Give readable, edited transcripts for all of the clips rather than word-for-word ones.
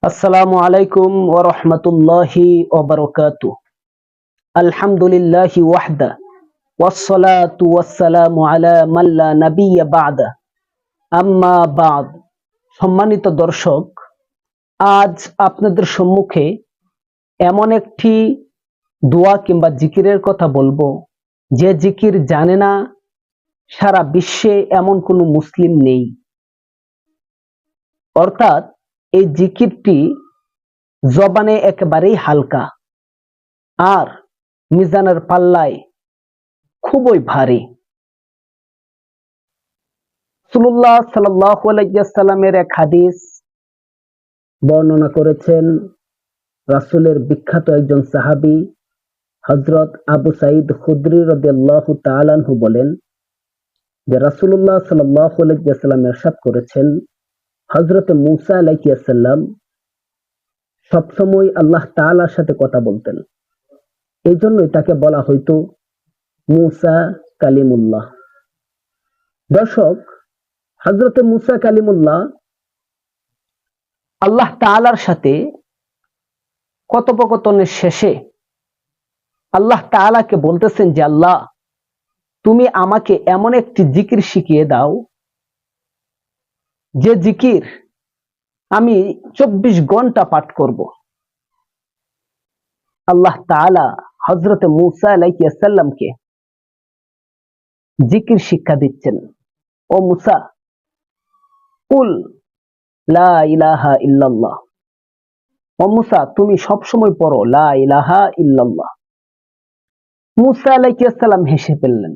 আসসালামু আলাইকুম ওয়া রাহমাতুল্লাহি ওয়া বারাকাতুহু। আলহামদুলিল্লাহি ওয়াহদা ওয়াসসালাতু ওয়াসসালামু আলা মান লা নাবিয়্যা বা'দা। আম্মা বা'দ। সম্মানিত দর্শক, আজ আপনাদের সম্মুখে এমন একটি দোয়া কিংবা জিকিরের কথা বলবো, যে জিকির জানে না সারা বিশ্বে এমন কোনো মুসলিম নেই। অর্থাৎ এই জিকিরটি জবানে একেবারেই হালকা আর মিজানের পাল্লায় খুবই ভারী। রাসূলুল্লাহ সাল্লাল্লাহু আলাইহি ওয়াসাল্লামের এক হাদিস বর্ণনা করেছেন রাসূলের বিখ্যাত একজন সাহাবী হযরত আবু সাঈদ খুদরি রাদিয়াল্লাহু তাআলা আনহু বলেন যে রাসূলুল্লাহ সাল্লাল্লাহু আলাইহি ওয়াসাল্লাম ইরশাদ করেছেন, হযরত মূসা আলাইহিস সালাম সবসময় আল্লাহ তাআলার সাথে কথা বলতেন। এই জন্যই তাকে বলা হইতো মূসা কালিমুল্লাহ। দর্শক, হযরত মূসা কালিমুল্লাহ আল্লাহ তাআলার সাথে কথোপকথনের শেষে আল্লাহ তাআলাকে বলতেছেন যে আল্লাহ, তুমি আমাকে এমন একটি জিকির শিখিয়ে দাও যে জিকির আমি 24 ঘন্টা পাঠ করব। আল্লাহ তাআলা হযরত মূসা আলাইহিস সালামকে জিকির শিক্ষা দিচ্ছেন। ও মূসা, কুল লা ইলাহা ইল্লাল্লাহ। ও মূসা, তুমি সব সময় পড়ো লা ইলাহা ইল্লাল্লাহ। মূসা আলাইহিস সালাম হেসে ফেললেন।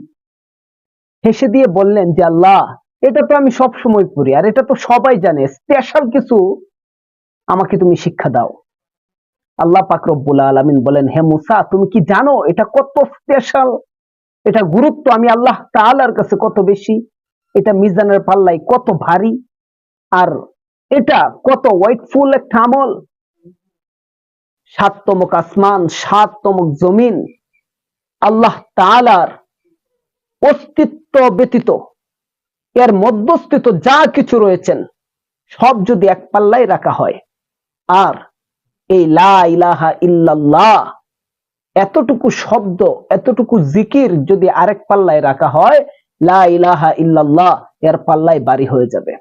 হেসে দিয়ে বললেন যে আল্লাহ, এটা তো আমি সব সময় পড়ি, আর এটা তো সবাই জানে, স্পেশাল কিছু আমাকে তুমি শিক্ষা দাও। আল্লাহ পাক রব্বুল আলামিন বলেন, হে মূসা, তুমি কি জানো এটা কত স্পেশাল, এটা গুরুত্ব আমি আল্লাহ তাআলার কাছে কত বেশি, এটা মিজানের পাল্লায় কত ভারী, আর এটা কত ওয়েটফুল একটা আমল। ৭তম আসমান ৭তম জমিন আল্লাহ তাআলার অস্তিত্ব ব্যতীত এর মধ্যস্থিত যা কিছু রয়েছেন সব যদি এক পাল্লায় রাখা হয়, আর এই লা ইলাহা ইল্লাল্লাহ এতটুকু শব্দ, এতটুকু জিকির যদি আরেক পাল্লায় রাখা হয়, লা ইলাহা ইল্লাল্লাহ এর পাল্লায় ভারী হয়ে যাবে।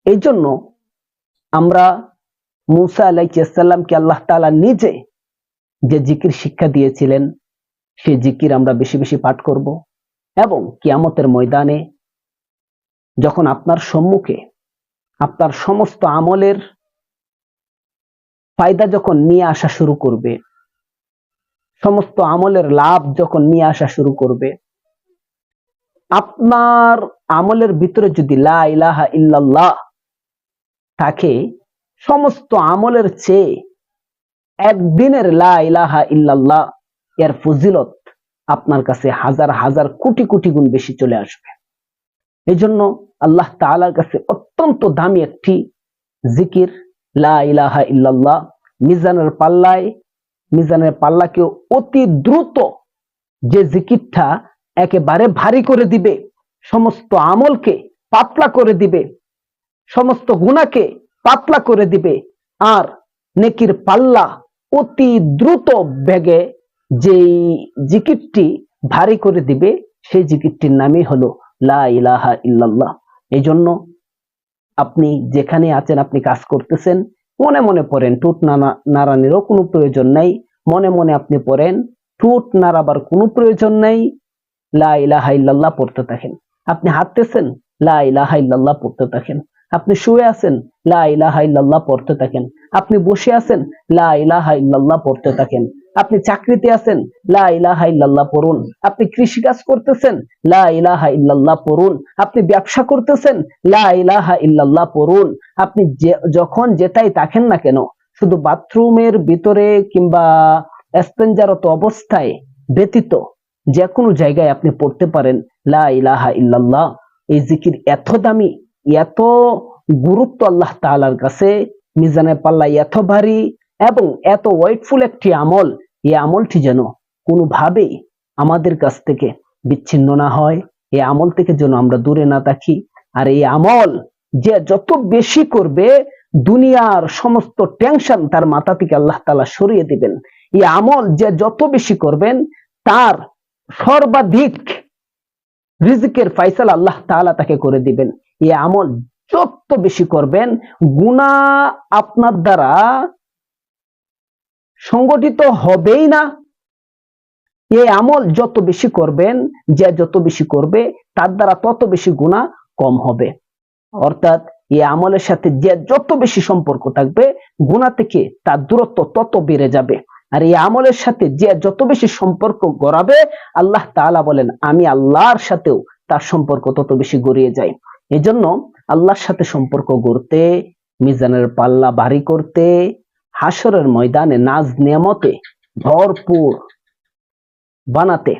এই জন্য আমরা মূসা আলাইহিস সালামকে আল্লাহ তাআলা নিজে যে জিকির শিক্ষা দিয়েছিলেন সেই জিকির আমরা বেশি বেশি পাঠ করব, এবং কিয়ামতের ময়দানে যখন আপনার সম্মুখে আপনার সমস্ত আমলের ফায়দা যখন নিয়ে আসা শুরু করবে, সমস্ত আমলের লাভ যখন নিয়ে আসা শুরু করবে, আপনার আমলের ভিতরে যদি লা ইলাহা ইল্লাল্লাহ থাকে, সমস্ত আমলের চেয়ে একদিনের লা ইলাহা ইল্লাল্লাহ এর ফজিলত আপনার কাছে হাজার হাজার কোটি কোটি গুণ বেশি চলে আসবে। এই জন্য আল্লাহ তাআলার কাছে অত্যন্ত দামি একটি জিকির লা ইলাহা ইল্লাল্লাহ। মিজানের পাল্লাকে অতি দ্রুত যে জিকিরটা একেবারে ভারী করে দিবে, সমস্ত আমলকে পাতলা করে দিবে, সমস্ত গুনাহকে পাতলা করে দিবে, আর নেকির পাল্লা অতি দ্রুত বেগে যেই জিকিরটি ভারী করে দিবে, সেই জিকিরটির নামই হলো লা ইলাহা ইল্লাল্লাহ। এই জন্য আপনি যেখানে আছেন, আপনি কাজ করতেছেন, মনে মনে পড়েন, ঠোঁট নাড়ানোরও কোনো প্রয়োজন নেই, মনে মনে আপনি পড়েন, ঠোঁট নাড়াবার কোনো প্রয়োজন নেই, লা ইলাহা ইল্লাল্লাহ পড়তে থাকেন। আপনি হাঁটতেছেন, লা ইলাহা ইল্লাল্লাহ পড়তে থাকেন। আপনি শুয়ে আছেন, লা ইলাহা ইল্লাল্লাহ পড়তে থাকেন। আপনি বসে আছেন, লা ইলাহা ইল্লাল্লাহ পড়তে থাকেন। আপনি চাকরিতে আছেন, লা ইলাহা ইল্লাল্লাহ পড়ুন। আপনি কৃষিকাজ করতেছেন, লা ইলাহা ইল্লাল্লাহ পড়ুন। আপনি ব্যবসা করতেছেন, লা ইলাহা ইল্লাল্লাহ পড়ুন। আপনি যখন যেটাই থাকেন না কেন, শুধু বাথরুমের ভিতরে কিংবা এস্তেঞ্জারত অবস্থায় ব্যতীত যে কোনো জায়গায় আপনি পড়তে পারেন লা ইলাহা ইল্লাল্লাহ। এই জিকির এত দামি, এত গুরুত্ব আল্লাহ তাআলার কাছে, মিজানের পাল্লা এত ভারী এবং এত ওয়েটফুল একটি আমল, এই আমলটি যেন কোনোভাবেই আমাদের কাছ থেকে বিচ্ছিন্ন না হয়, এই আমল থেকে যেন আমরা দূরে না থাকি। আর এই আমল যে যত বেশি করবে, দুনিয়ার সমস্ত টেনশন তার মাথা থেকে আল্লাহ তাআলা সরিয়ে দিবেন। এই আমল যে যত বেশি করবেন তার সর্বাধিক রিজিকের ফায়সালা আল্লাহ তাআলা তাকে করে দিবেন। এই আমল যত বেশি করবেন গুনাহ আপনার দ্বারা সংগঠিত হবেই না। এই আমল যত বেশি করবেন, যে যত বেশি করবে তার দ্বারা তত বেশি গুনাহ কম হবে। অর্থাৎ এই আমলের সাথে যে যত বেশি সম্পর্ক থাকবে গুনাহ থেকে তার দূরত্ব তত বেড়ে যাবে। আর এই আমলের সাথে যে যত বেশি সম্পর্ক গড়াবে আল্লাহ তাআলা বলেন আমি আল্লাহর সাথেও তার সম্পর্ক তত বেশি গড়িয়ে যায়। এজন্য আল্লাহর সাথে সম্পর্ক গড়তে, মিজানের পাল্লা ভারী করতে, হাসরের ময়দানে নাজ নেয়ামতে ভরপুর বানাতে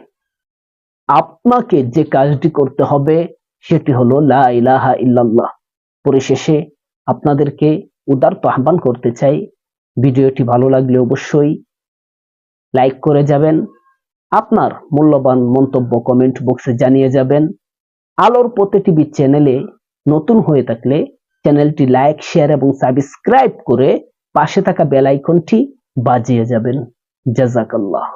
আপনাকে যে কাজটি করতে হবে সেটি হলো লা ইলাহা ইল্লাল্লাহ। পরিশেষে আপনাদেরকে উদারত আহ্বান করতে চাই, ভিডিওটি ভালো লাগলে অবশ্যই লাইক করে যাবেন, আপনার মূল্যবান মন্তব্য কমেন্ট বক্সে জানিয়ে যাবেন। আলোর পথে টিভি চ্যানেলে নতুন হয়ে থাকলে চ্যানেলটি লাইক, শেয়ার এবং সাবস্ক্রাইব করে পাশে থাকা বেল আইকনটি বাজিয়ে যাবেন। জাযাকাল্লাহ।